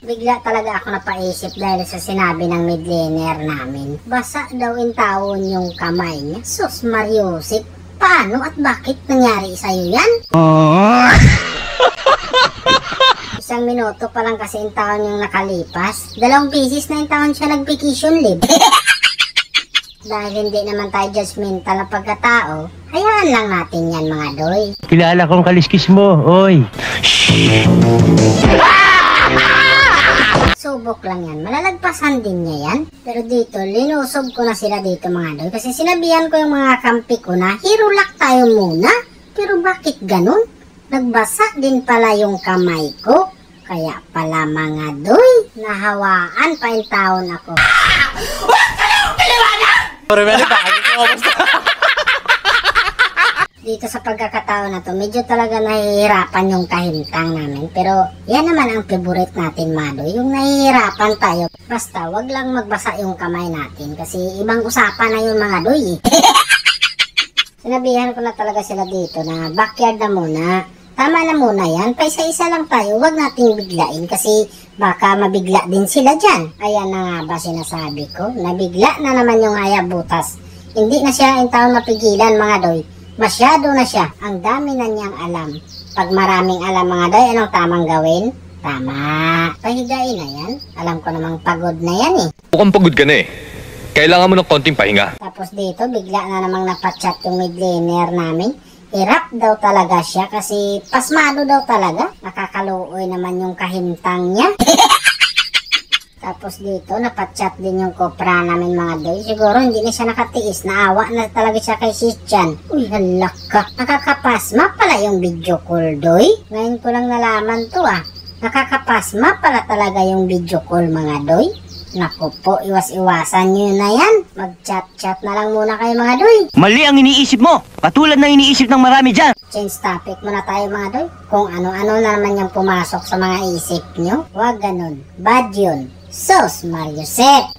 Bigla talaga ako napaisip dahil sa sinabi ng midliner namin. Basa daw in taon yung kamay niya. Sus Mariusip, paano at bakit nangyari sa'yo yan? Isang minuto pa lang kasi in taon yung nakalipas. 2 beses na in taon siya nag-vacation leave. Dahil hindi naman tayo judgmental na pagkatao, hayaan lang natin yan mga doy. Kilala kong kaliskis mo, oy. Subok lang yan, malalagpasan din niya yan. Pero dito, linusob ko na sila dito mga doy. Kasi sinabihan ko yung mga kampi ko na hirulak tayo muna. Pero bakit ganun? Nagbasa din pala yung kamay ko. Kaya pala mga doy, nahawaan pa yung taon ako. Huwag ka lang paliwanag! Dito sa pagkakataon na to, medyo talaga nahihirapan yung kahintang namin. Pero yan naman ang favorite natin, Madoy. Yung nahihirapan tayo. Basta wag lang magbasa yung kamay natin. Kasi ibang usapan na yun mga doy. Sinabihan ko na talaga sila dito na backyard na muna. Tama na muna yan. Paisa-isa lang tayo. Wag nating biglain kasi baka mabigla din sila dyan. Ayan na nga ba sinasabi ko. Nabigla na naman yung Hayabutas. Hindi na siya yung taon mapigilan mga doy. Masyado na siya. Ang dami na niyang alam. Pag maraming alam mga doy, anong tamang gawin? Tama. Pahigain na yan. Alam ko namang pagod na yan eh. Mukhang pagod ka na eh. Kailangan mo ng konting pahinga. Tapos dito, bigla na namang napachat yung midliner namin. Irap daw talaga siya kasi pasmado daw talaga. Nakakaluoy naman yung kahintang niya. Tapos dito, napachat din yung kopra namin mga doy. Siguro hindi na siya nakatiis. Naawa na talaga siya kay Sichan. Uy, halak ka. Nakakapasma pala yung video call, doy. Ngayon ko lang nalaman to ah. Nakakapasma pala talaga yung video call mga doy. Naku po, iwas-iwasan nyo na yan. Mag-chat-chat na lang muna kayo mga doy. Mali ang iniisip mo. Katulad ng iniisip ng marami dyan. Change topic muna tayo mga doy. Kung ano-ano na naman yung pumasok sa mga isip nyo. Huwag ganun. Bad yun. Sus Mariusep.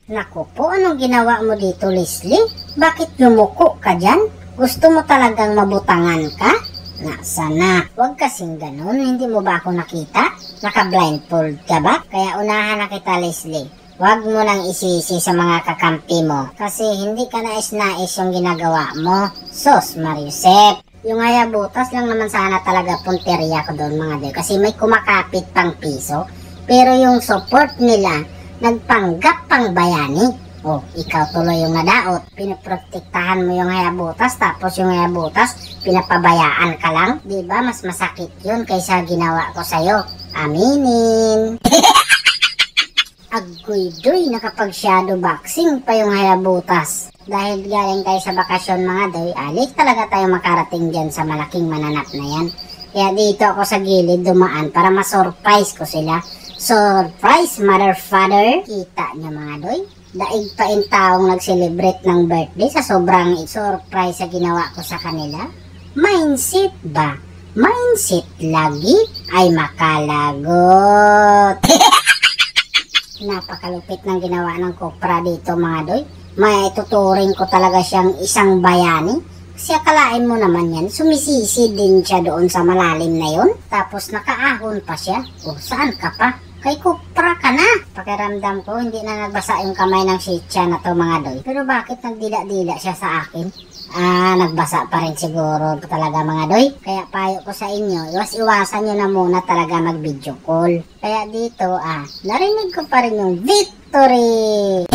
Naku po, anong ginawa mo dito, Leslie? Bakit yumuko ka dyan? Gusto mo talagang mabutangan ka? Nasa na. Huwag kasing ganun. Hindi mo ba ako nakita? Naka-blindfold ka ba? Kaya unahan na kita, Leslie. Huwag mo nang isisi sa mga kakampi mo. Kasi hindi ka nais-nais yung ginagawa mo. Sus Mariusep. Yung Hayabutas lang naman sana talaga punteriya ko doon mga doy. Kasi may kumakapit pang piso. Pero yung support nila, nagpanggap pang bayani. Oh, ikaw tuloy yung nadaot. Pinaprotektahan mo yung Hayabutas, tapos yung Hayabutas, pinapabayaan ka lang. Diba, mas masakit yun kaysa ginawa ko sa'yo. Aminin. Agoy-doy, nakapag-shadow boxing pa yung Hayabutas. Dahil galing tayo sa bakasyon mga doy, alik talaga tayo makarating dyan sa malaking mananap na yan. Kaya dito ako sa gilid dumaan para ma-surprise ko sila. Surprise, mother, father. Kita niya mga doy. Daig pa in taong nag-celebrate ng birthday sa sobrang surprise sa ginawa ko sa kanila. Mindset ba? Mindset lagi ay makalagot. Napakalupit ng ginawa ng kopra dito mga doy. May tuturing ko talaga siyang isang bayani. Kasi akalain mo naman yan, sumisisi din siya doon sa malalim na yon. Tapos nakaahon pa siya. O saan ka pa? Kay kopra ka na. Pakiramdam ko, hindi na nagbasa yung kamay ng Sichan na to mga doy. Pero bakit nagdila-dila siya sa akin? Nagbasa pa rin siguro talaga mga doy. Kaya payo ko sa inyo, iwas-iwasan nyo na muna talaga mag-video call. Kaya dito, narinig ko pa rin yung victory!